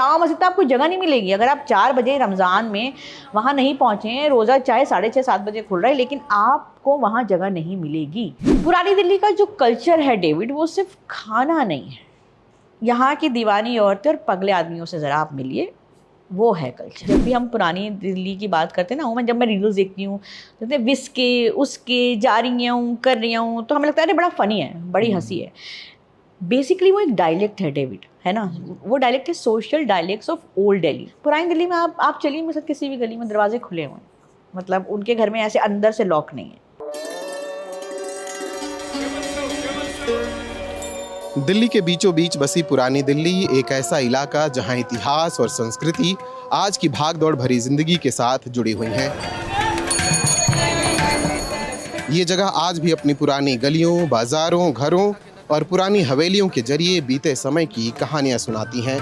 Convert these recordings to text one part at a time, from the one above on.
जामा मस्जिद तो आपको जगह नहीं मिलेगी अगर आप 4 बजे रमज़ान में वहाँ नहीं पहुँचे। रोज़ा चाहे 6:30-7 बजे खुल रहा है, लेकिन आपको वहाँ जगह नहीं मिलेगी। पुरानी दिल्ली का जो कल्चर है डेविड, वो सिर्फ खाना नहीं है। यहाँ की दीवानी औरतें और पगले आदमियों से ज़रा आप मिलिए, वो है कल्चर। जब भी हम पुरानी दिल्ली की बात करते हैं ना, जब मैं रील्स देखती हूँ तो विस्के उसके जा रही हूँ कर रही हूँ, तो हमें लगता है अरे बड़ा फ़नी है, बड़ी हंसी है। बेसिकली वो एक डायलेक्ट है डेविड, है ना। वो डायलेक्ट है social dialects of old Delhi. पुरानी दिल्ली में आप चलिए मेरे साथ किसी भी गली में, दरवाजे खुले हुए हैं, मतलब उनके घर में ऐसे अंदर से लॉक नहीं है। दिल्ली के बीचों बीच बसी पुरानी दिल्ली एक ऐसा इलाका जहां इतिहास और संस्कृति आज की भागदौड़ भरी जिंदगी के साथ जुड़ी हुई हैं। ये जगह आज भी अपनी पुरानी गलियों, बाजारों, घरों और पुरानी हवेलियों के जरिए बीते समय की कहानियां सुनाती हैं।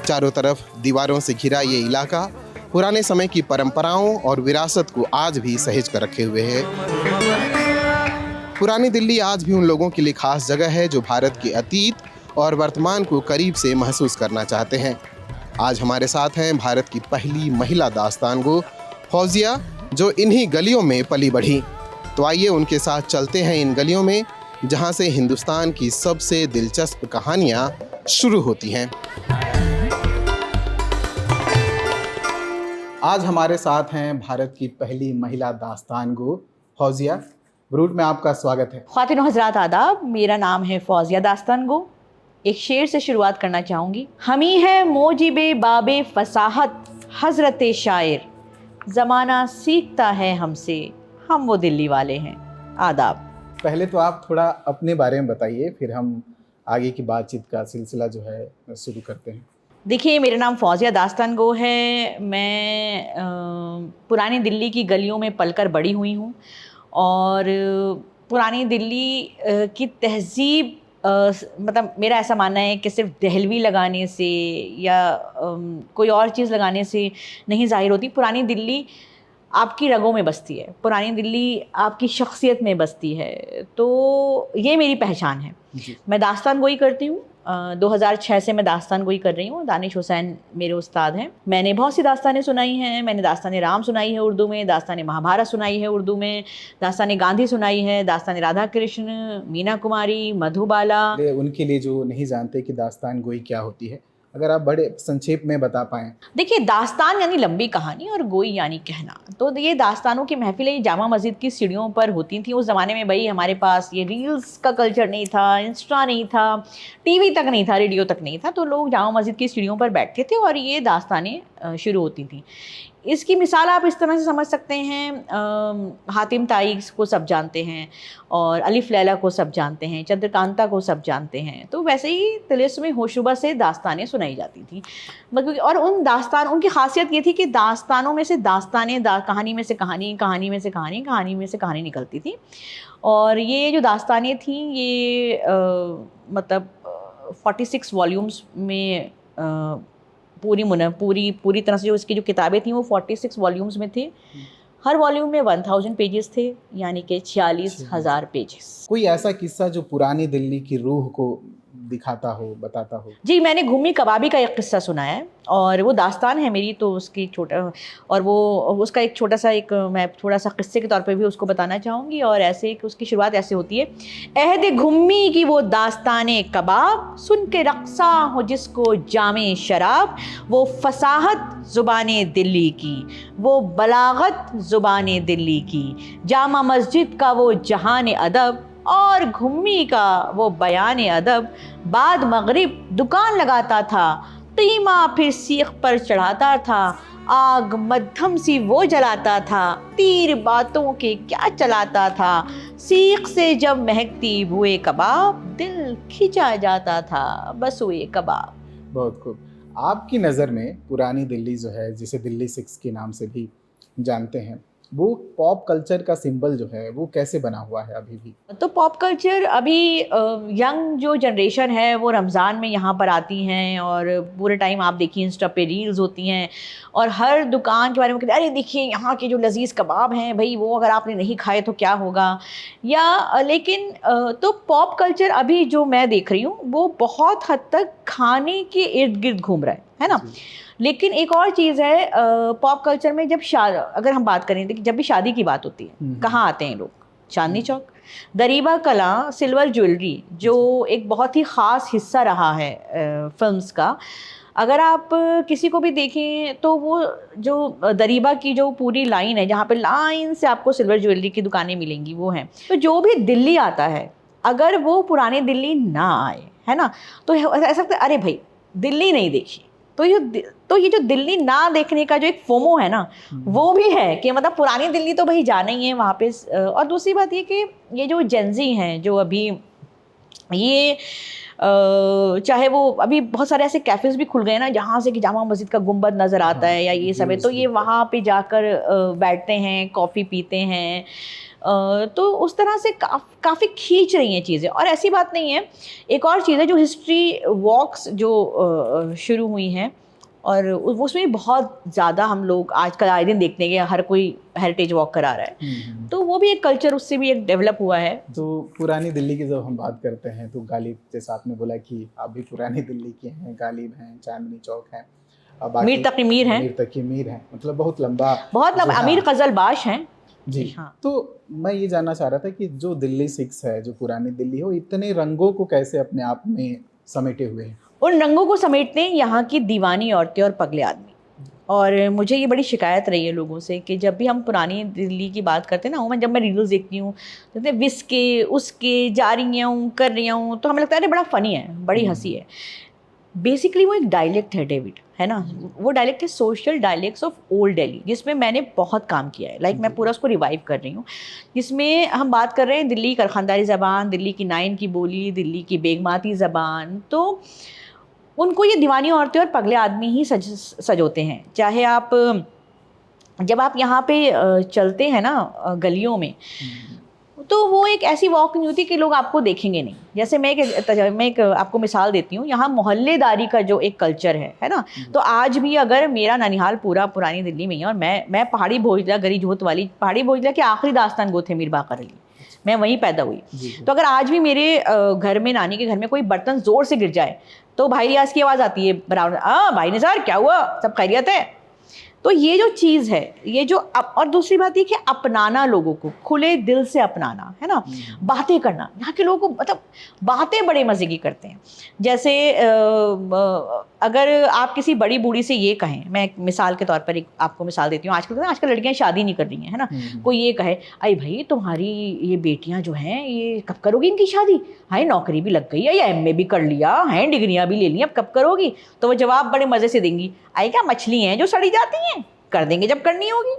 चारों तरफ दीवारों से घिरा ये इलाका पुराने समय की परंपराओं और विरासत को आज भी सहेज कर रखे हुए है। पुरानी दिल्ली आज भी उन लोगों के लिए खास जगह है जो भारत के अतीत और वर्तमान को करीब से महसूस करना चाहते हैं। आज हमारे साथ हैं भारत की पहली महिला दास्तानगो फौजिया, जो इन्हीं गलियों में पली बढ़ी। तो आइए उनके साथ चलते हैं इन गलियों में जहां से हिंदुस्तान की सबसे दिलचस्प कहानियां शुरू होती हैं। आज हमारे साथ हैं भारत की पहली महिला दास्तानगो फौजिया। रूट में आपका स्वागत है। ख्वातीन हज़रात आदाब, मेरा नाम है फौजिया दास्तानगो। एक शेर से शुरुआत करना चाहूँगी। हमी है मोजिबे बाबे फसाहत हज़रत शायर, ज़माना सीखता है हमसे, हम वो दिल्ली वाले हैं। आदाब। पहले तो आप थोड़ा अपने बारे में बताइए, फिर हम आगे की बातचीत का सिलसिला जो है शुरू करते हैं। देखिए, मेरा नाम फौजिया दास्तानगो है। मैं पुरानी दिल्ली की गलियों में पलकर बड़ी हुई हूँ और पुरानी दिल्ली की तहज़ीब मतलब मेरा ऐसा मानना है कि सिर्फ दहलवी लगाने से या कोई और चीज़ लगाने से नहीं ज़ाहिर होती। पुरानी दिल्ली आपकी रगों में बसती है, पुरानी दिल्ली आपकी शख्सियत में बसती है। तो ये मेरी पहचान है। मैं दास्तान गोई करती हूँ। 2006 से मैं दास्तान गोई कर रही हूँ। दानिश हुसैन मेरे उस्ताद हैं। मैंने बहुत सी दास्तानें सुनाई हैं। मैंने दास्तान राम सुनाई है उर्दू में, दास्तान महाभारत सुनाई है उर्दू में, दास्तान गांधी सुनाई है, दास्तान राधा कृष्ण, मीना कुमारी, मधुबाला। उनके लिए जो नहीं जानते कि दास्तान गोई क्या होती है, अगर आप बड़े संक्षेप में बता पाएं। देखिए, दास्तान यानी लंबी कहानी और गोई यानी कहना। तो ये दास्तानों की महफिलें जामा मस्जिद की सीढ़ियों पर होती थी उस ज़माने में। भाई हमारे पास ये रील्स का कल्चर नहीं था, इंस्टा नहीं था, टीवी तक नहीं था, रेडियो तक नहीं था। तो लोग जामा मस्जिद की सीढ़ियों पर बैठते थे और ये दास्तानें शुरू होती थी। इसकी मिसाल आप इस तरह से समझ सकते हैं। हातिम ताई को सब जानते हैं और अलिफ लैला को सब जानते हैं, चंद्रकांता को सब जानते हैं। तो वैसे ही तिलिस्म होशरुबा से दास्तानें सुनाई जाती थी। मतलब और उनकी खासियत ये थी कि दास्तानों में से दास्तानें, कहानी में से कहानी, कहानी में से कहानी, कहानी में से कहानी निकलती थी। और ये जो दास्तानें थीं ये मतलब 46 वॉल्यूम्स में पूरी तरह से जो इसकी जो किताबें थी वो 46 वॉल्यूम्स में थे। हर वॉल्यूम में 1000 पेजेस थे, यानी कि 46,000 पेजेस। कोई ऐसा किस्सा जो पुरानी दिल्ली की रूह को दिखाता हो, बताता हो? जी, मैंने घूमी कबाबी का एक किस्सा सुना है और वो दास्तान है मेरी, तो उसकी छोटा और वो उसका एक छोटा सा मैं थोड़ा सा किस्से के तौर पे भी उसको बताना चाहूँगी। और ऐसे कि उसकी शुरुआत ऐसे होती है। अहद घुम्मी की वो दास्ताने कबाब, सुन के रक्सा हो जिसको जामे शराब, वो फसाहत ज़ुबाने दिल्ली की, वो बलागत ज़ुबाने दिल्ली की, जामा मस्जिद का वो जहान अदब और घुम्मी का वो बयान अदब, बाद मगरिब दुकान लगाता था, कीमा फिर सीख पर चढ़ाता था, आग मध्यम सी वो जलाता था, तीर बातों के क्या चलाता था, सीख से जब महकती बुए कबाब, दिल खिंचा जाता था बस हुए कबाब। बहुत खूब। आपकी नज़र में पुरानी दिल्ली जो है, जिसे दिल्ली 6 के नाम से भी जानते हैं, वो पॉप कल्चर का सिंबल जो है वो कैसे बना हुआ है अभी भी? तो पॉप कल्चर अभी यंग जो जनरेशन है वो रमज़ान में यहाँ पर आती हैं और पूरे टाइम आप देखिए इंस्टा पे रील्स होती हैं और हर दुकान के बारे में कहते हैं अरे देखिए यहाँ के जो लजीज कबाब हैं भाई वो अगर आपने नहीं खाए तो क्या होगा। या लेकिन तो पॉप कल्चर अभी जो मैं देख रही हूँ वो बहुत हद तक खाने के इर्द गिर्द घूम रहा है ना। लेकिन एक और चीज़ है पॉप कल्चर में जब अगर हम बात करें कि जब भी शादी की बात होती है कहाँ आते हैं लोग? चांदनी चौक, दरीबा कला, सिल्वर ज्वेलरी जो एक बहुत ही ख़ास हिस्सा रहा है फिल्म्स का। अगर आप किसी को भी देखें तो वो जो दरीबा की जो पूरी लाइन है जहाँ पे लाइन से आपको सिल्वर ज्वेलरी की दुकानें मिलेंगी वो हैं। तो जो भी दिल्ली आता है अगर वो पुरानी दिल्ली ना आए है ना तो ऐसा लगता है अरे भाई दिल्ली नहीं देखी। तो ये जो दिल्ली ना देखने का जो एक फोमो है ना वो भी है कि मतलब पुरानी दिल्ली तो भाई जाना ही है वहाँ पे। और दूसरी बात ये कि ये जो जेंजी हैं जो अभी ये चाहे वो अभी बहुत सारे ऐसे कैफ़ेज़ भी खुल गए ना जहाँ से कि जामा मस्जिद का गुंबद नज़र आता है या ये सब है तो ये वहाँ पे जाकर बैठते हैं, कॉफ़ी पीते हैं। तो उस तरह से काफ़ी खींच रही हैं चीज़ें। और ऐसी बात नहीं है, एक और चीज़ है जो हिस्ट्री वॉक्स जो शुरू हुई हैं और उसमें बहुत ज़्यादा हम लोग आजकल आए दिन देखते हैं कि हर कोई हेरिटेज वॉक करा रहा है। तो वो भी एक कल्चर उससे भी एक डेवलप हुआ है। तो पुरानी दिल्ली की जब हम बात करते हैं तो गालिब, जैसा आपने बोला कि आप भी पुरानी दिल्ली के हैं, गालिब हैं, चांदनी चौक हैं, मीर तकी मीर हैं, मीर तकी मीर हैं, मतलब बहुत लंबा अमीर ग़ज़लबाश हैं जी। हाँ। तो मैं ये जानना चाह रहा था कि जो दिल्ली 6 है, जो पुरानी दिल्ली है, वो इतने रंगों को कैसे अपने आप में समेटे हुए हैं? उन रंगों को समेटते हैं यहाँ की दीवानी औरतें और पगले आदमी। और मुझे ये बड़ी शिकायत रही है लोगों से कि जब भी हम पुरानी दिल्ली की बात करते हैं ना, जब मैं रील्स देखती हूँ तो विस्के उसके जा रही हूँ कर रही हूँ तो हमें लगता है अरे बड़ा फ़नी है, बड़ी हंसी है। बेसिकली वो एक डायलेक्ट है डेविड, है ना। वो डायलेक्ट है social dialects of old Delhi जिसमें मैंने बहुत काम किया है। मैं पूरा उसको रिवाइव कर रही हूँ। जिसमें हम बात कर रहे हैं दिल्ली की कारखानदारी ज़बान, दिल्ली की नाइन की बोली, दिल्ली की बेगमाती ज़बान। तो उनको ये दीवानी औरतें और पगले आदमी ही सजोते हैं। चाहे आप जब आप यहाँ पे चलते हैं ना गलियों में तो वो एक ऐसी वॉक नहीं होती कि लोग आपको देखेंगे नहीं। जैसे मैं एक आपको मिसाल देती हूँ, यहाँ मोहल्लेदारी का जो एक कल्चर है ना। तो आज भी अगर मेरा ननिहाल पूरा पुरानी दिल्ली में ही है और मैं पहाड़ी भोजला गरी जोत वाली पहाड़ी भोजला के आखिरी दास्तान गो थे मीर बाकर अली, मैं वहीं पैदा हुई। तो अगर आज भी मेरे घर में नानी के घर में कोई बर्तन ज़ोर से गिर जाए तो भाई रियाज की आवाज़ आती है बराबर, भाई निसार क्या हुआ, सब खैरियत है। तो ये जो चीज़ है, ये जो और दूसरी बात ये कि अपनाना, लोगों को खुले दिल से अपनाना, है ना। बातें करना, यहाँ के लोगों को मतलब बातें बड़े मज़े की करते हैं। जैसे अगर आप किसी बड़ी बूढ़ी से ये कहें, मैं एक मिसाल के तौर पर एक आपको मिसाल देती हूँ, आजकल लड़कियाँ शादी नहीं कर रही हैं, है ना। कोई ये कहे अरे भाई तुम्हारी ये बेटियाँ जो हैं ये कब करोगी इनकी शादी, हाय नौकरी भी लग गई है या MA भी कर लिया है, डिग्रियाँ भी ले ली, अब कब करोगी। तो वो जवाब बड़े मज़े से देंगी, आई क्या मछली हैं जो सड़ी जाती हैं, कर देंगे जब करनी होगी,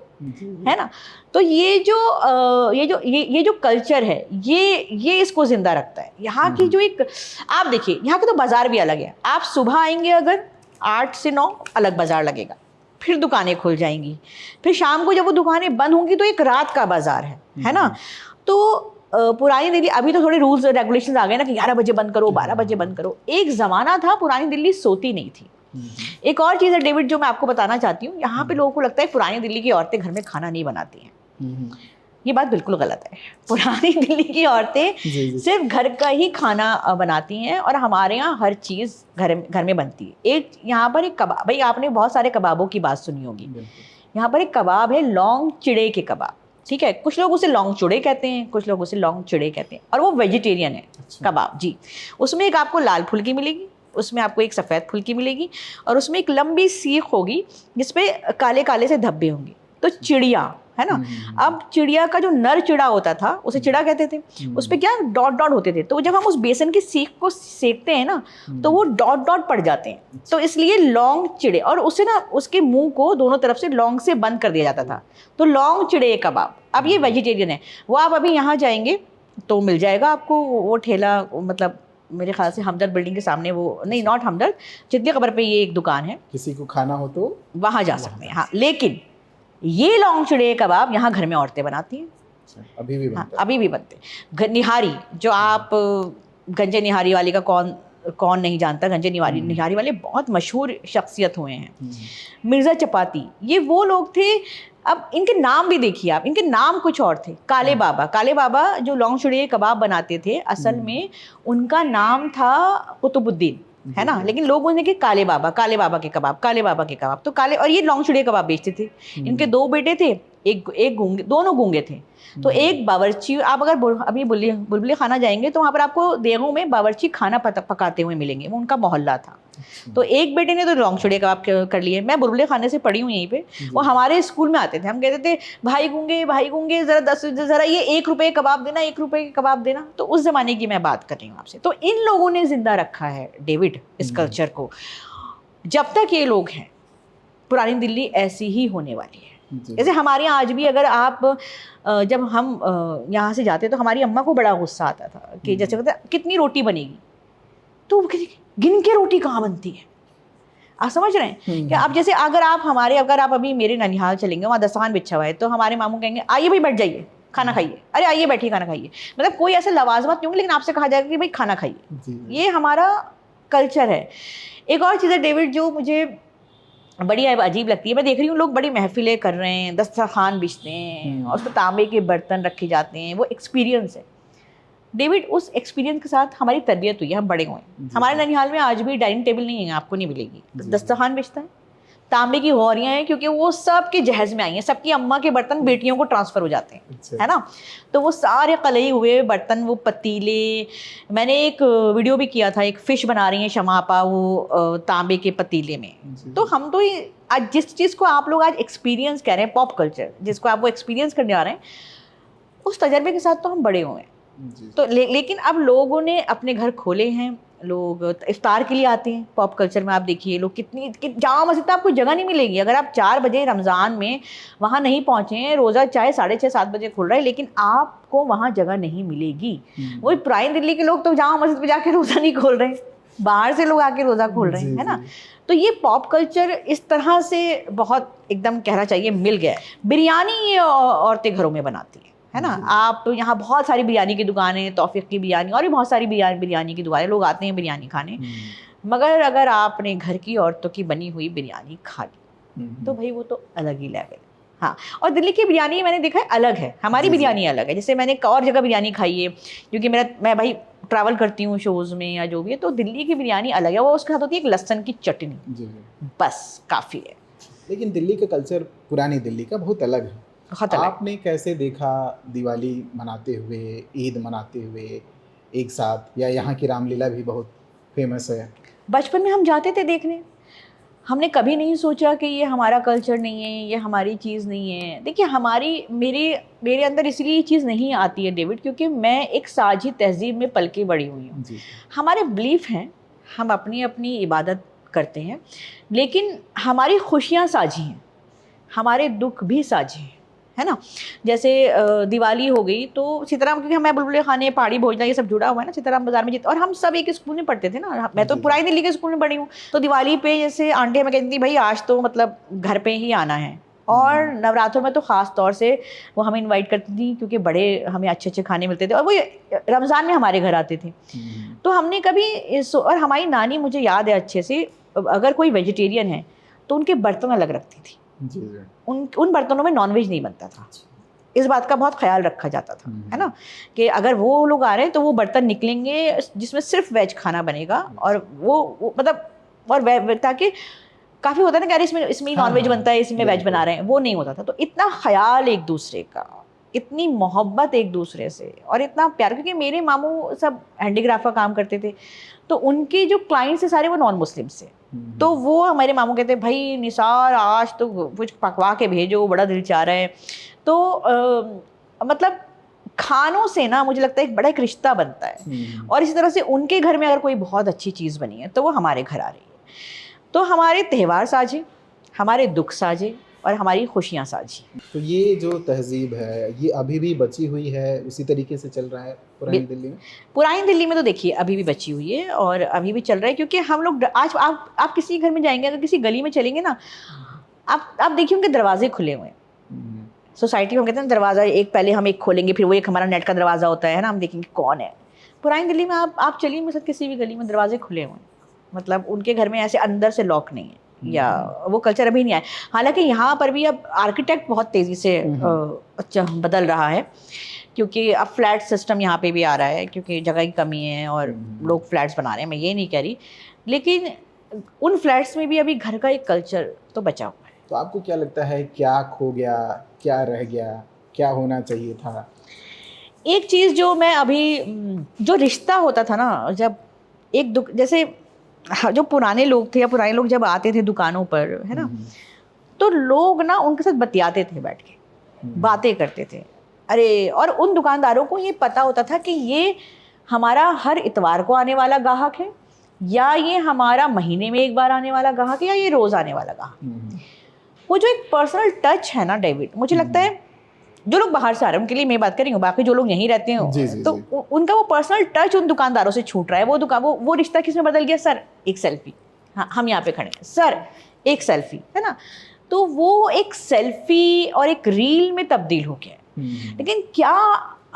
है ना। तो ये जो कल्चर है ये इसको जिंदा रखता है। यहाँ की जो एक आप देखिए, यहाँ के तो बाजार भी अलग है। आप सुबह आएंगे अगर 8 से 9 अलग बाजार लगेगा, फिर दुकानें खुल जाएंगी, फिर शाम को जब वो दुकानें बंद होंगी तो एक रात का बाजार है ना। तो पुरानी दिल्ली अभी तो थोड़े रूल्स और रेगुलेशंस आ गए ना कि 11 बजे बंद करो, 12 बजे बंद करो। एक ज़माना था पुरानी दिल्ली सोती नहीं थी। एक और चीज़ है डेविड जो मैं आपको बताना चाहती हूँ, यहाँ पे लोगों को लगता है पुरानी दिल्ली की औरतें घर में खाना नहीं बनाती हैं। ये बात बिल्कुल गलत है। पुरानी दिल्ली की औरतें सिर्फ घर का ही खाना बनाती हैं और हमारे यहाँ हर चीज़ घर में बनती है। एक यहाँ पर एक कबाब, भाई आपने बहुत सारे कबाबों की बात सुनी होगी। यहाँ पर एक कबाब है लौंग चिड़े के कबाब, ठीक है। कुछ लोग उसे लौंग चुड़े कहते हैं, कुछ लोग उसे लौंग चिड़े कहते हैं, और वो वेजिटेरियन है कबाब जी। उसमें एक आपको लाल फुल्की मिलेगी, उसमें आपको एक सफ़ेद फुल्की मिलेगी और उसमें एक लंबी सीख होगी जिसपे काले काले से धब्बे होंगे। तो चिड़िया है ना। अब चिड़िया का जो नर चिड़ा होता था उसे चिड़ा कहते थे, उस पर क्या डॉट डॉट होते थे। तो जब हम उस बेसन की सीख को सेकते हैं ना तो वो डॉट डॉट पड़ जाते हैं, तो इसलिए लौंग चिड़े। और उसे ना उसके मुंह को दोनों तरफ से लौंग से बंद कर दिया जाता था, तो लौंग चिड़े कबाब। अब ये वेजिटेरियन है, वो आप अभी यहाँ जाएंगे तो मिल जाएगा आपको वो ठेला, मतलब मेरे ख्याल से हमदर्द बिल्डिंग के सामने, वो नहीं नॉट हमदर्द, चित्ती कबर पे ये एक दुकान है। किसी को खाना हो तो वहाँ जा सकते हैं। हाँ, लेकिन ये लौंग चुड़े कबाब यहाँ घर में औरतें बनाती हैं। अच्छा, अभी भी हाँ, बनता है? अभी भी बनते हैं। निहारी जो आप गंजे निहारी वाले का कौन कौन नहीं जानता, गंजे निहारी निहारी वाले बहुत मशहूर शख्सियत हुए हैं। मिर्ज़ा चपाती, ये वो लोग थे। अब इनके नाम भी देखिए आप, इनके नाम कुछ और थे। काले बाबा जो लौंग चुड़े कबाब बनाते थे, असल में उनका नाम था कुतुबुद्दीन, है ना, लेकिन लोग उन्हें कि काले बाबा के कबाब, काले बाबा के कबाब। तो काले, और ये लौंग चुड़े कबाब बेचते थे। इनके 2 बेटे थे, एक गूंगे, दोनों गूंगे थे। तो एक बावर्ची, आप अगर अभी बुलबुली खाना जाएंगे तो वहाँ पर आपको देगों में बावर्ची खाना पकाते हुए मिलेंगे, वो उनका मोहल्ला था। तो एक बेटे ने तो लौंग चुड़े कबाब कर लिए। मैं बुलबुले खाने से पढ़ी हूँ यहीं पे, वो हमारे स्कूल में आते थे। हम कहते थे भाई गूंगे जरा ये 1 रुपये कबाब देना, 1 रुपये के कबाब देना। तो उस जमाने की मैं बात कर रही हूँ आपसे। तो इन लोगों ने जिंदा रखा है डेविड इस कल्चर को। जब तक ये लोग हैं पुरानी दिल्ली ऐसी ही होने वाली है। जैसे हमारे यहाँ आज भी, अगर आप जब हम यहाँ से जाते तो हमारी अम्मा को बड़ा गुस्सा आता था कि जैसे कहते कितनी रोटी बनेगी, तो गिन के रोटी कहाँ बनती है। आप समझ रहे हैं कि आप जैसे अगर आप अभी मेरे ननिहाल चलेंगे, वहाँ दस्तरखान बिछा हुआ है, तो हमारे मामू कहेंगे आइए भाई बैठ जाइए खाना खाइए, अरे आइए बैठिए खाना खाइए। मतलब कोई ऐसे लवाजमत नहीं होंगे, लेकिन आपसे कहा जाएगा कि भाई खाना खाइए। ये हमारा कल्चर है। एक और चीज़ है डेविड जो मुझे बड़ी अजीब लगती है, मैं देख रही हूँ लोग बड़ी महफिलें कर रहे हैं, दस्तरखान बिछते हैं और उसमें तांबे के बर्तन रखे जाते हैं। वो एक्सपीरियंस है डेविड, उस एक्सपीरियंस के साथ हमारी तरबियत हुई है, हम बड़े हुए हैं। हमारे ननिहाल में आज भी डाइनिंग टेबल नहीं है, आपको नहीं मिलेगी। दस्तरखान बिछता है, तांबे की होरियाँ हैं, क्योंकि वो सब के जहेज में आई हैं। सबकी अम्मा के बर्तन बेटियों को ट्रांसफ़र हो जाते हैं, है ना। तो वो सारे कलई हुए बर्तन, वो पतीले। मैंने एक वीडियो भी किया था, एक फ़िश बना रही हैं शमापा वो तांबे के पतीले में। तो हम तो आज जिस चीज़ को आप लोग आज एक्सपीरियंस कह रहे हैं, पॉप कल्चर जिसको आप वो एक्सपीरियंस करने आ रहे हैं, उस तजर्बे के साथ तो हम बड़े हुए हैं। तो लेकिन अब लोगों ने अपने घर खोले हैं, लोग इफ्तार के लिए आते हैं। पॉप कल्चर में आप देखिए लोग जामा मस्जिद में आपको जगह नहीं मिलेगी। अगर आप 4 बजे रमज़ान में वहाँ नहीं पहुँचे, रोज़ा चाहे 6:30-7 बजे खुल रहा है, लेकिन आपको वहाँ जगह नहीं मिलेगी। वही पुरानी दिल्ली के लोग तो जामा मस्जिद में जाके रोज़ा नहीं खोल रहे, बाहर से लोग आके रोज़ा खोल रहे हैं, है ना। तो ये पॉप कल्चर इस तरह से बहुत एकदम कहना चाहिए मिल गया है। बिरयानी ये औरतें घरों में बनाती है ना। आप यहाँ बहुत सारी बिरयानी की दुकानें, तौफीक की बिरयानी और भी बहुत सारी बिरयानी की दुकानें, लोग आते हैं बिरयानी खाने। मगर अगर आपने घर की औरतों की बनी हुई बिरयानी खा ली तो भाई वो तो अलग ही लेवल है। हाँ, और दिल्ली की बिरयानी मैंने देखा है अलग है, हमारी बिरयानी अलग है। जैसे मैंने एक और जगह बिरयानी खाई है, क्योंकि मैं भाई ट्रैवल करती हूँ शोज़ में या जो भी है, तो दिल्ली की बिरयानी अलग है। वो उसके साथ होती है एक लहसुन की चटनी, बस काफ़ी है। लेकिन दिल्ली का कल्चर पुरानी दिल्ली का बहुत अलग है। आपने कैसे देखा दिवाली मनाते हुए, ईद मनाते हुए एक साथ, या यहाँ की रामलीला भी बहुत फेमस है? बचपन में हम जाते थे देखने, हमने कभी नहीं सोचा कि ये हमारा कल्चर नहीं है, ये हमारी चीज़ नहीं है। देखिए मेरे अंदर इसलिए ये चीज़ नहीं आती है डेविड, क्योंकि मैं एक साझी तहजीब में पल के बड़ी हुई हूँ। हमारे बिलीफ हैं, हम अपनी अपनी इबादत करते हैं, लेकिन हमारी खुशियाँ साझी हैं, हमारे दुख भी साझी हैं, है ना। जैसे दिवाली हो गई तो सीताराम, क्योंकि हमें बुलबुले खाने, पहाड़ी भोजना ये सब जुड़ा हुआ है ना सीताराम बाजार में, और हम सब एक स्कूल में पढ़ते थे ना। मैं तो पुरानी दिल्ली के स्कूल में पढ़ी हूँ। तो दिवाली पे जैसे आंटी हमें कहती थी भाई आज तो मतलब घर पे ही आना है। और नवरात्रों में तो ख़ास तौर से वो हमें इनवाइट करती थी, क्योंकि बड़े हमें अच्छे अच्छे खाने मिलते थे, और वो रमज़ान में हमारे घर आते थे। तो हमने कभी और हमारी नानी, मुझे याद है अच्छे से, अगर कोई वेजिटेरियन है तो उनके बर्तन अलग रखती थी। उन बर्तनों में नॉनवेज नहीं बनता था। इस बात का बहुत ख्याल रखा जाता था, है ना, कि अगर वो लोग आ रहे हैं तो वो बर्तन निकलेंगे जिसमें सिर्फ वेज खाना बनेगा। और वो मतलब, और ताकि काफ़ी होता है ना कि अरे इसमें नॉनवेज बनता है, इसमें वेज बना रहे हैं, वो नहीं होता था। तो इतना ख्याल एक दूसरे का, इतनी मोहब्बत एक दूसरे से, और इतना प्यार, क्योंकि मेरे मामू सब हैंडीक्राफ्ट का काम करते थे, तो उनके जो क्लाइंट्स हैं सारे वो नॉन मुस्लिम से। तो वो हमारे मामू कहते भाई निसार आज तो कुछ पकवा के भेजो, बड़ा दिल चाह रहा है। तो मतलब खानों से ना मुझे लगता है एक रिश्ता बनता है। और इसी तरह से उनके घर में अगर कोई बहुत अच्छी चीज़ बनी है तो वो हमारे घर आ रही है। तो हमारे त्यौहार साझे, हमारे दुख साझे, और हमारी खुशियाँ साझी। तो ये जो तहजीब है ये अभी भी बची हुई है, उसी तरीके से चल रहा है पुरानी दिल्ली में? पुरानी दिल्ली में तो देखिए अभी भी बची हुई है और अभी भी चल रहा है, क्योंकि हम लोग आज आप किसी घर में जाएंगे, अगर किसी गली में चलेंगे ना, आप देखिए उनके दरवाजे खुले हुए हैं, सोसाइटी में हम कहते हैं दरवाज़ा एक पहले हम एक खोलेंगे, फिर वो एक हमारा नेट का दरवाज़ा होता है ना, हम देखेंगे कौन है। पुरानी दिल्ली में आप चलिए मेरे साथ किसी भी गली में, दरवाजे खुले हुए हैं, मतलब उनके घर में ऐसे अंदर से लॉक नहीं है, या वो कल्चर अभी नहीं आया। हालांकि यहाँ पर भी अब आर्किटेक्ट बहुत तेज़ी से अच्छा बदल रहा है, क्योंकि अब फ्लैट सिस्टम यहाँ पे भी आ रहा है, क्योंकि जगह की कमी है और लोग फ्लैट्स बना रहे हैं, मैं ये नहीं कह रही, लेकिन उन फ्लैट्स में भी अभी घर का एक कल्चर तो बचा हुआ है। तो आपको क्या लगता है, क्या खो गया, क्या रह गया, क्या होना चाहिए था? एक चीज़ जो मैं अभी जो रिश्ता होता था ना, जब जैसे जो पुराने लोग थे या पुराने लोग जब आते थे दुकानों पर, है ना, तो लोग ना उनके साथ बतियाते थे, बैठ के बातें करते थे। अरे, और उन दुकानदारों को ये पता होता था कि ये हमारा हर इतवार को आने वाला ग्राहक है, या ये हमारा महीने में एक बार आने वाला ग्राहक है, या ये रोज़ आने वाला ग्राहक। वो जो एक पर्सनल टच है ना डेविड, मुझे लगता है जो लोग बाहर से आ रहे हैं उनके लिए मैं बात कर रही हूँ, बाकी जो लोग यहीं रहते हैं तो उनका वो पर्सनल टच उन दुकानदारों से छूट रहा है। वो रिश्ता किसमें बदल गया? सर एक सेल्फी, हाँ हम यहाँ पे खड़े हैं, सर एक सेल्फी, है ना। तो वो एक सेल्फी और एक रील में तब्दील हो गया है। लेकिन क्या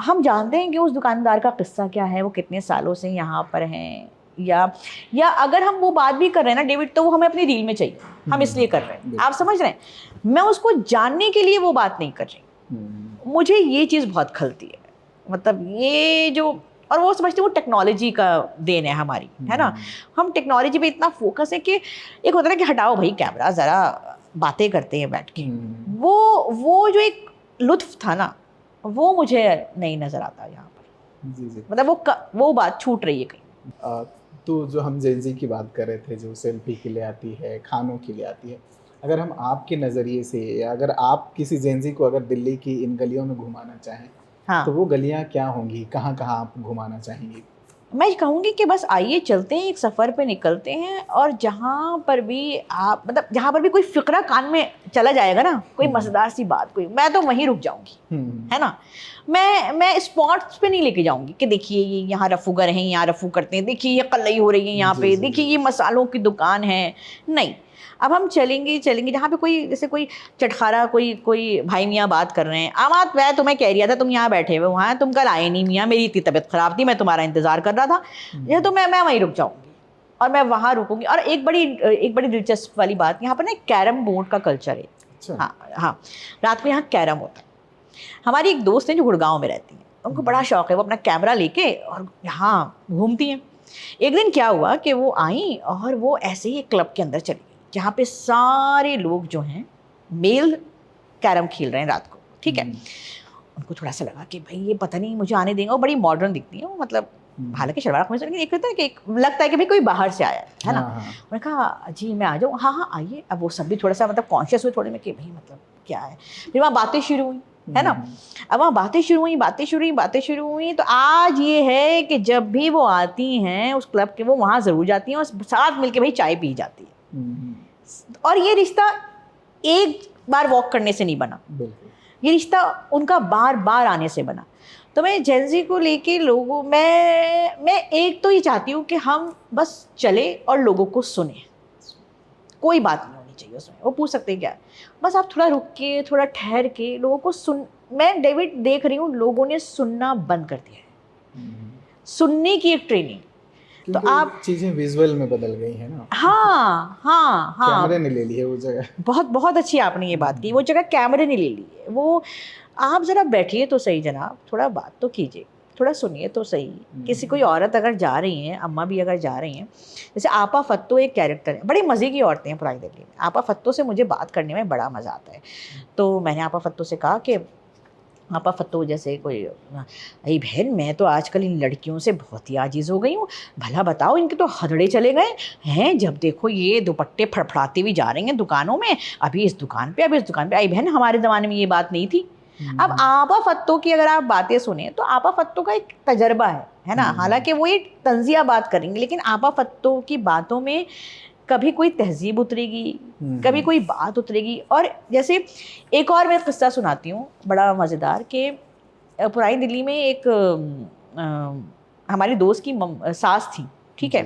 हम जानते हैं कि उस दुकानदार का किस्सा क्या है, वो कितने सालों से यहाँ पर हैं, या अगर हम वो बात भी कर रहे हैं ना डेविड, तो वो हमें अपनी रील में चाहिए, हम इसलिए कर रहे हैं, आप समझ रहे हैं। मैं उसको जानने के लिए वो बात नहीं कर रही। मुझे ये चीज़ बहुत खलती है, मतलब ये जो, और वो समझते हैं वो टेक्नोलॉजी का देन है हमारी, है ना। हम टेक्नोलॉजी पे इतना फोकस है कि एक होता है कि हटाओ भाई कैमरा, ज़रा बातें करते हैं बैठ के। वो जो एक लुत्फ था ना, वो मुझे नहीं नज़र आता यहाँ पर। जी। मतलब वो बात छूट रही है कहीं। तो जो हम जेनजी की बात कर रहे थे, जो सेल्फी के लिए आती है, खानों के लिए आती है, अगर हम आपके नज़रिए से, या अगर आप किसी जेनजी को अगर दिल्ली की इन गलियों में घुमाना चाहें, हाँ, तो वो गलियां क्या होंगी, कहाँ कहाँ आप घुमाना चाहेंगे? मैं कहूँगी कि बस आइए चलते हैं, एक सफ़र पे निकलते हैं, और जहाँ पर भी आप, मतलब जहाँ पर भी कोई फ़िक्रा कान में चला जाएगा ना, कोई मज़ेदार सी बात, कोई, मैं तो वहीं रुक जाऊँगी, है ना। मैं स्पॉट्स पे नहीं लेके जाऊँगी कि देखिए ये यहाँ रफूगर हैं, यहाँ रफू करते हैं, देखिए ये कलई हो रही है यहाँ पे, देखिए ये मसालों की दुकान है, नहीं। अब हम चलेंगे जहाँ पे कोई, जैसे कोई चटखारा, कोई भाई मियाँ बात कर रहे हैं, आमात मैं तुम्हें कह रहा था तुम यहाँ बैठे हुए वहाँ, तुम कल आए नहीं मियाँ, मेरी इतनी तबीयत ख़राब थी, मैं तुम्हारा इंतज़ार कर रहा था, ये तो मैं वहीं रुक जाऊँगी, और मैं वहाँ रुकूँगी। और एक बड़ी दिलचस्प वाली बात, यहाँ पर ना कैरम बोर्ड का कल्चर है। अच्छा। हाँ, रात को यहाँ कैरम होता है। हमारी एक दोस्त है जो गुड़गांव में रहती हैं, उनको बड़ा शौक़ है, वो अपना कैमरा लेके और यहाँ घूमती हैं। एक दिन क्या हुआ कि वो आई और वो ऐसे ही एक क्लब के अंदर चली गई, जहाँ पे सारे लोग जो हैं मेल कैरम खेल रहे हैं रात को, ठीक है। उनको थोड़ा सा लगा कि भाई ये पता नहीं मुझे आने देंगे, वो बड़ी मॉडर्न दिखती है, वो मतलब हालांकि शलवार कमीज, लेकिन एक होता है कि लगता है कि भाई कोई बाहर से आया है ना। उन्होंने कहा जी मैं आ जाऊँ, हाँ आइए। अब वो सब भी थोड़ा सा मतलब कॉन्शियस हुए थोड़े में कि भाई मतलब क्या है। फिर वहाँ बातें शुरू हुई, है ना। अब वहाँ बातें शुरू हुई। तो आज ये है कि जब भी वो आती हैं उस क्लब के, वो वहाँ ज़रूर जाती हैं और साथ मिलके भाई चाय पी जाती है। और ये रिश्ता एक बार वॉक करने से नहीं बना, ये रिश्ता उनका बार बार आने से बना। तो मैं जेनजी को लेके लोगों, मैं एक तो ये चाहती हूँ कि हम बस चले और लोगों को सुने, कोई बात नहीं होनी चाहिए उसमें। वो पूछ सकते हैं क्या, बस आप थोड़ा रुक के, थोड़ा ठहर के लोगों को सुन। मैं डेविड देख रही हूँ लोगों ने सुनना बंद कर दिया है, सुनने की एक ट्रेनिंग। तो आप चीज़ें विजुअल में बदल गई है ना। हाँ कैमरे ने ले ली है वो जगह। बहुत अच्छी आपने ये बात की, वो जगह कैमरे ने ले ली है। वो आप ज़रा बैठिए तो सही जनाब, थोड़ा बात तो कीजिए, थोड़ा सुनिए तो सही। किसी कोई औरत अगर जा रही हैं, अम्मा भी अगर जा रही हैं, जैसे आपा फत्तो एक कैरेक्टर है, बड़ी मज़े की औरतें हैं पुरानी दिल्ली में। आपा फत्तो से मुझे बात करने में बड़ा मज़ा आता है। तो मैंने आपा फत्तो से कहा कि आपा फत्तो जैसे कोई, अरे बहन मैं तो आजकल इन लड़कियों से बहुत ही आजीज़ हो गई हूँ, भला बताओ इनके तो हथड़े चले गए हैं, जब देखो ये दुपट्टे फड़फड़ाती हुई जा रही हैं दुकानों में, अभी इस दुकान पे अरे बहन हमारे ज़माने में ये बात नहीं थी। अब आपा फत्तो की अगर आप बातें सुने तो आपा फत्तो का एक तजर्बा है ना। हालांकि वो एक तंजिया बात करेंगे, लेकिन आपा फत्तो की बातों में कभी कोई तहजीब उतरेगी, कभी कोई बात उतरेगी। और जैसे एक और मैं किस्सा सुनाती हूँ बड़ा मज़ेदार, कि पुरानी दिल्ली में एक हमारी दोस्त की सास थी, ठीक है।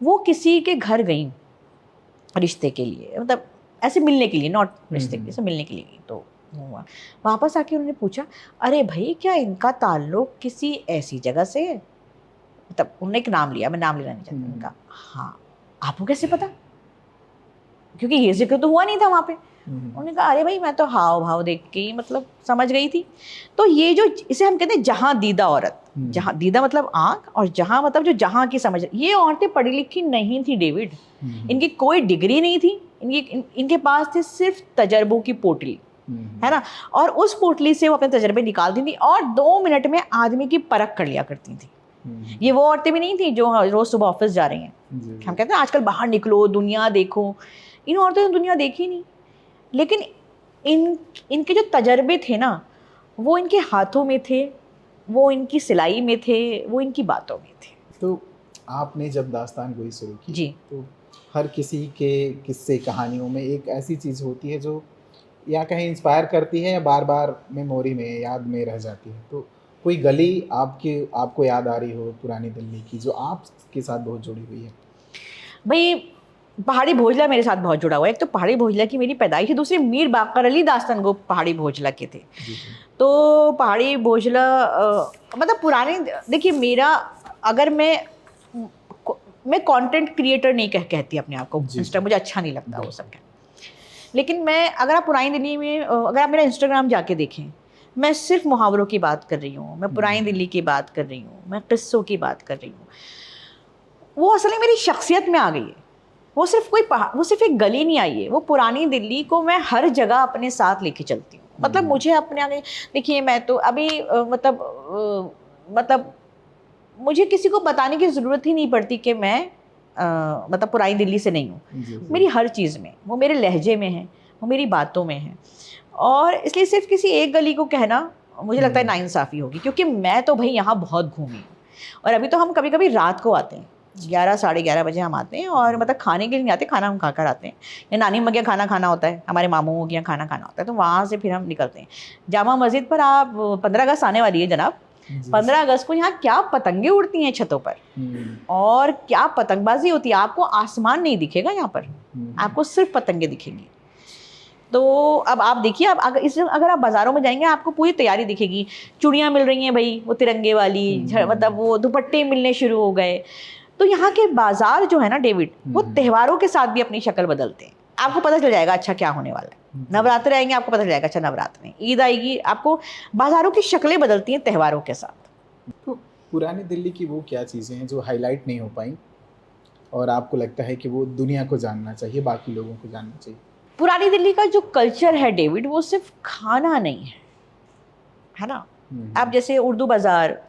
वो किसी के घर गई रिश्ते के लिए, मतलब ऐसे मिलने के लिए, नॉट रिश्ते के लिए, मिलने के लिए गई। तो हुआ। वापस आके उन्होंने पूछा, अरे भाई क्या इनका ताल्लुक किसी ऐसी जगह से है? तब उन्होंने एक नाम लिया, मैं नाम लेना नहीं चाहती। उनका हाँ, आपको कैसे पता? क्योंकि ये जिक्र तो हुआ नहीं था वहाँ पे। उन्होंने कहा अरे भाई मैं तो हाव भाव देख के ही मतलब समझ गई थी। तो ये जो इसे हम कहते हैं जहाँ दीदा औरत, जहाँ दीदा मतलब आँख, और जहाँ मतलब जो जहाँ की समझ, ये औरतें पढ़ी लिखी नहीं थी डेविड, इनकी कोई डिग्री नहीं थी, इनके पास थे सिर्फ तजर्बों की पोटली, है ना, और उस पोटली से वो अपने तजर्बे निकालती थी और 2 मिनट में आदमी की परख कर लिया करती थी। ये वो औरतें भी नहीं थी जो रोज सुबह ऑफिस जा रही हैं। हम कहते हैं आजकल बाहर निकलो, दुनिया देखो, इन औरतों ने दुनिया देखी नहीं, लेकिन इनके जो तजर्बे थे ना, वो इनके हाथों में थे, वो इनकी सिलाई में थे, वो इनकी बातों में थे। तो आपने जब दास्तान गोई शुरू की जी, तो हर किसी के किस्से कहानियों में एक ऐसी चीज़ होती है जो या कहीं इंस्पायर करती है या बार बार मेमोरी में याद में रह जाती है। तो कोई गली आपको याद आ रही हो पुरानी दिल्ली की जो आपके साथ बहुत जुड़ी हुई है? भाई पहाड़ी भोजला मेरे साथ बहुत जुड़ा हुआ है। एक तो पहाड़ी भोजला की मेरी पैदाइश है, दूसरी मीर बाकर अली दास्तान गो पहाड़ी भोजला के थे। तो पहाड़ी भोजला मतलब पुराने, देखिए मेरा, अगर मैं कंटेंट क्रिएटर नहीं कहती अपने आप को, इंस्टा मुझे अच्छा नहीं लगता वो सब। लेकिन मैं, अगर आप पुरानी दिल्ली में, अगर आप मेरा इंस्टाग्राम जाके देखें, मैं सिर्फ मुहावरों की बात कर रही हूँ, मैं पुरानी दिल्ली की बात कर रही हूँ, मैं किस्सों की बात कर रही हूँ। वो असल में मेरी शख्सियत में आ गई है। वो सिर्फ एक गली नहीं आई है, वो पुरानी दिल्ली को मैं हर जगह अपने साथ लेके चलती हूँ। मतलब मुझे अपने आगे, देखिए मैं तो अभी मतलब मुझे किसी को बताने की ज़रूरत ही नहीं पड़ती कि मैं मतलब पुरानी दिल्ली से नहीं हूँ। मेरी हर चीज़ में, वो मेरे लहजे में है, वो मेरी बातों में है, और इसलिए सिर्फ किसी एक गली को कहना मुझे लगता है नाइंसाफ़ी होगी, क्योंकि मैं तो भाई यहाँ बहुत घूमी हूँ। और अभी तो हम कभी कभी रात को आते हैं, 11 साढ़े 11 बजे हम आते हैं, और मतलब खाने के लिए नहीं आते, खाना हम खाकर आते हैं, या नानी अम्मा के यहाँ खाना खाना होता है, हमारे मामू के यहाँ खाना खाना होता है, तो वहाँ से फिर हम निकलते हैं जामा मस्जिद पर। आप 15 अगस्त आने वाली है जनाब, 15 अगस्त को यहाँ क्या पतंगे उड़ती हैं छतों पर, और क्या पतंगबाजी होती है। आपको आसमान नहीं दिखेगा यहाँ पर, आपको सिर्फ पतंगे दिखेंगी। तो अब आप देखिए, अब अगर आप बाज़ारों में जाएंगे आपको पूरी तैयारी दिखेगी, चूड़ियाँ मिल रही हैं भाई वो तिरंगे वाली, मतलब वो दुपट्टे मिलने शुरू हो गए। तो यहाँ के बाज़ार जो है ना डेविड, वो त्योहारों के साथ भी अपनी शक्ल बदलते हैं। आपको पता चल जाएगा अच्छा क्या होने वाला है, नवरात्र आएंगे आपको पता चल जाएगा अच्छा नवरात्र में, ईद आएगी, आपको बाज़ारों की शक्लें बदलती हैं त्योहारों के साथ। तो पुरानी दिल्ली की वो क्या चीज़ें हैं जो हाईलाइट नहीं हो पाई और आपको लगता है कि वो दुनिया को जानना चाहिए, बाकी लोगों को जानना चाहिए? पुरानी दिल्ली का जो कल्चर है डेविड, वो सिर्फ खाना नहीं है ना। अब जैसे उर्दू बाज़ार,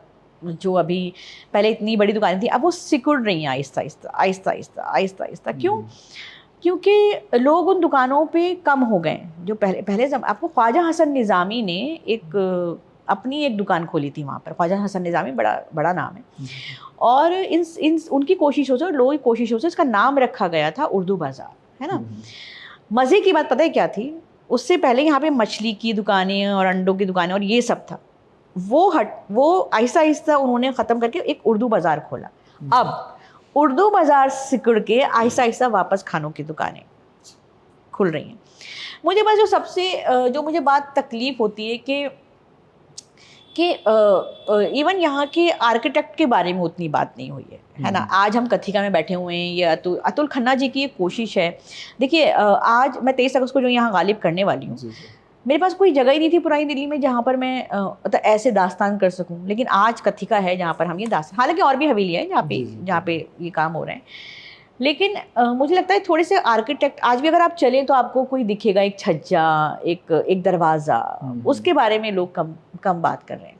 जो अभी पहले इतनी बड़ी दुकानें थी, अब वो सिकुड़ रही हैं आहिस्ता आहिस्ता आहिस्ता आहिस्ता आहिस्ता आहिस्ता। क्यों? क्योंकि लोग उन दुकानों पे कम हो गए। जो पहले आपको ख्वाजा हसन निज़ामी ने अपनी एक दुकान खोली थी वहाँ पर। ख्वाजा हसन निज़ामी बड़ा नाम है, और उनकी कोशिशों से, लोगों की कोशिशों से इसका नाम रखा गया था उर्दू बाज़ार, है ना। मज़े की बात पता है क्या थी? उससे पहले यहाँ पे मछली की दुकानें और अंडों की दुकानें और ये सब था, वो आहिस्ता आहिस्ता उन्होंने ख़त्म करके एक उर्दू बाज़ार खोला। अब उर्दू बाज़ार सिकुड़ के आहिस्ता आहिस्ता वापस खानों की दुकानें खुल रही हैं। मुझे बस जो मुझे बात तकलीफ़ होती है कि इवन यहाँ के आर्किटेक्ट के बारे में उतनी बात नहीं हुई है ना। आज हम कथिका में बैठे हुए हैं, ये अतुल खन्ना जी की एक कोशिश है। देखिए आज मैं 23 अगस्त को जो यहाँ गालिब करने वाली हूँ, मेरे पास कोई जगह ही नहीं थी पुरानी दिल्ली में जहाँ पर मैं मतलब ऐसे दास्तान कर सकूँ, लेकिन आज कथिका है जहाँ पर हम ये दास्तान, हालांकि और भी हवेली है जहाँ पे ये काम हो रहे हैं, लेकिन मुझे लगता है थोड़े से आर्किटेक्ट, आज भी अगर आप चलें तो आपको कोई दिखेगा, एक छज्जा, एक दरवाज़ा, उसके बारे में लोग कम बात कर रहे हैं,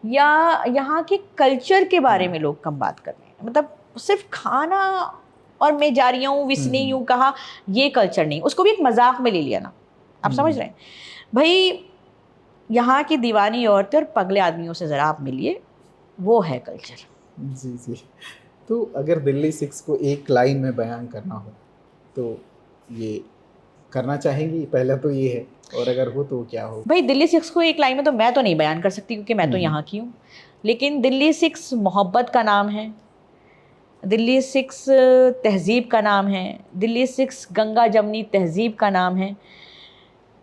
या यहाँ के कल्चर के बारे में लोग कम बात कर रहे हैं। मतलब सिर्फ खाना और मैं जा रही हूँ विसने यूँ कहा, ये कल्चर नहीं, उसको भी एक मजाक में ले लिया ना। आप समझ रहे हैं भाई, यहाँ की दीवानी औरतें और पगले आदमियों से ज़रा आप मिलिए, वो है कल्चर। जी। तो अगर दिल्ली 6 को एक लाइन में बयान करना हो तो ये करना चाहेंगी? पहला तो ये है, और अगर हो तो क्या हो? भाई दिल्ली 6 को एक लाइन में तो मैं तो नहीं बयान कर सकती, क्योंकि मैं तो यहाँ की हूँ, लेकिन दिल्ली 6 मोहब्बत का नाम है, दिल्ली 6 तहज़ीब का नाम है, दिल्ली 6 गंगा जमनी तहज़ीब का नाम है।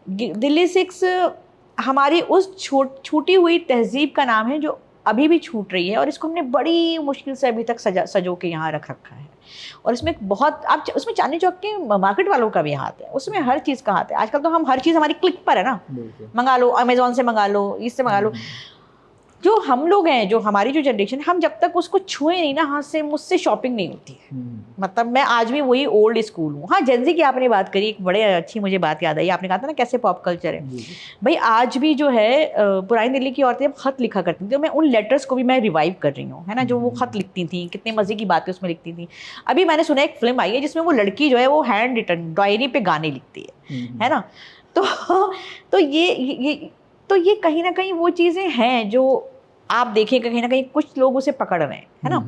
दिल्ली 6 हमारी उस छूटी हुई तहजीब का नाम है जो अभी भी छूट रही है, और इसको हमने बड़ी मुश्किल से अभी तक संजो के यहाँ रख रखा है। और इसमें बहुत, आप उसमें चांदनी चौक के मार्केट वालों का भी हाथ है, उसमें हर चीज़ का हाथ है। आजकल तो हम हर चीज़ हमारी क्लिक पर है ना, मंगा लो, अमेजोन से मंगा लो, इससे मंगा लो। जो हम लोग हैं, जो हमारी जो जनरेशन, हम जब तक उसको छुए नहीं ना हाथ से, मुझसे शॉपिंग नहीं होती है। मतलब मैं आज भी वही ओल्ड स्कूल हूँ। हाँ, जेनजी की आपने बात करी, एक बड़े अच्छी मुझे बात याद आई, आपने कहा था ना कैसे पॉप कल्चर है। भाई आज भी जो है पुरानी दिल्ली की औरतें खत लिखा करती थी, तो मैं उन लेटर्स को भी मैं रिवाइव कर रही हूँ, है ना, जो वो खत लिखती थी, कितने मज़े की बातें उसमें लिखती थी। अभी मैंने सुना एक फिल्म आई है जिसमें वो लड़की जो है वो हैंड रिटन डायरी पे गाने लिखती है ना। तो ये कहीं ना कहीं वो चीज़ें हैं जो आप देखिए कहीं ना कहीं कुछ लोग उसे पकड़ रहे हैं, है ना।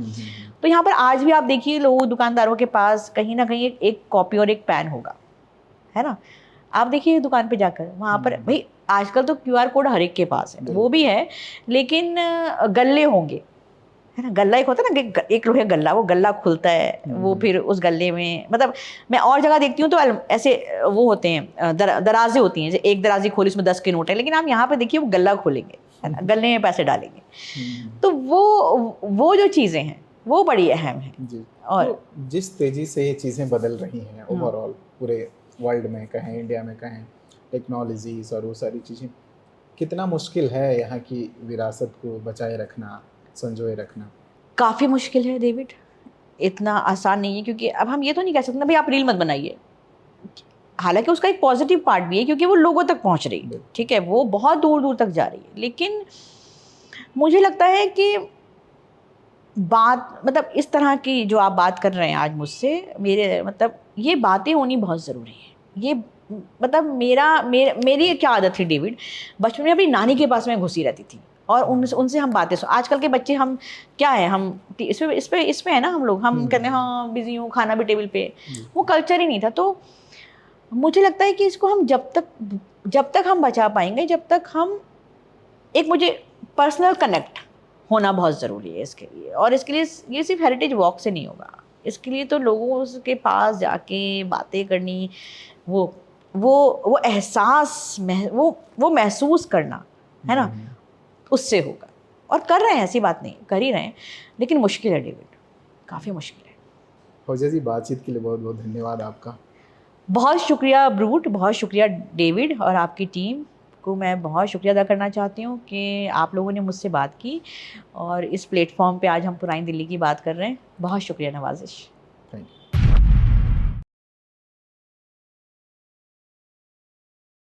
तो यहाँ पर आज भी आप देखिए लोग, दुकानदारों के पास कहीं ना कहीं एक कॉपी और एक पेन होगा, है ना। आप देखिए दुकान पे जाकर, वहाँ पर भाई आजकल तो QR कोड हर एक के पास है, वो भी है, लेकिन गल्ले होंगे, है ना। गल्ला एक होता है ना, एक लोहे गल्ला, वो गल्ला खुलता है, वो फिर उस गल्ले में, मतलब मैं और जगह देखती हूँ तो ऐसे वो होते हैं, दराजें होती हैं, एक दराजी खोली उसमें 10 के नोट है, लेकिन आप यहाँ पे देखिए वो गल्ला खोलेंगे, है ना, गले में पैसे डालेंगे। तो वो जो चीज़ें हैं वो बड़ी अहम है। और तो जिस तेजी से ये चीज़ें बदल रही हैं ओवरऑल पूरे वर्ल्ड में कहें, इंडिया में कहें, टेक्नोलॉजीज और वो सारी चीज़ें, कितना मुश्किल है यहाँ की विरासत को बचाए रखना, संजोए रखना? काफ़ी मुश्किल है डेविड, इतना आसान नहीं है, क्योंकि अब हम ये तो नहीं कह सकते ना भाई आप रील मत बनाइए। हालांकि उसका एक पॉजिटिव पार्ट भी है, क्योंकि वो लोगों तक पहुंच रही है, ठीक है, वो बहुत दूर दूर तक जा रही है। लेकिन मुझे लगता है कि बात, मतलब इस तरह की जो आप बात कर रहे हैं आज मुझसे, मेरे मतलब ये बातें होनी बहुत ज़रूरी है। ये मतलब मेरी क्या आदत थी डेविड, बचपन में अपनी नानी के पास मैं घुसी रहती थी और उनसे हम बातें आजकल के बच्चे हम क्या है, हम इस पे है ना, हम लोग हम कहते हैं हाँ बिजी हूँ, खाना भी टेबल पे, वो कल्चर ही नहीं था। तो मुझे लगता है कि इसको हम जब तक हम बचा पाएंगे, जब तक हम मुझे पर्सनल कनेक्ट होना बहुत ज़रूरी है इसके लिए। और इसके लिए ये सिर्फ हेरिटेज वॉक से नहीं होगा, इसके लिए तो लोगों के पास जाके बातें करनी, वो एहसास वो महसूस करना, है ना, उससे होगा। और कर रहे हैं, ऐसी बात नहीं, कर ही रहे हैं, लेकिन मुश्किल है डेविड, काफ़ी मुश्किल है। फौजिया जी, बातचीत के लिए बहुत बहुत धन्यवाद आपका। बहुत शुक्रिया ब्रूट, बहुत शुक्रिया डेविड, और आपकी टीम को मैं बहुत शुक्रिया अदा करना चाहती हूँ कि आप लोगों ने मुझसे बात की और इस प्लेटफॉर्म पे आज हम पुरानी दिल्ली की बात कर रहे हैं। बहुत शुक्रिया नवाजिश। Thank you.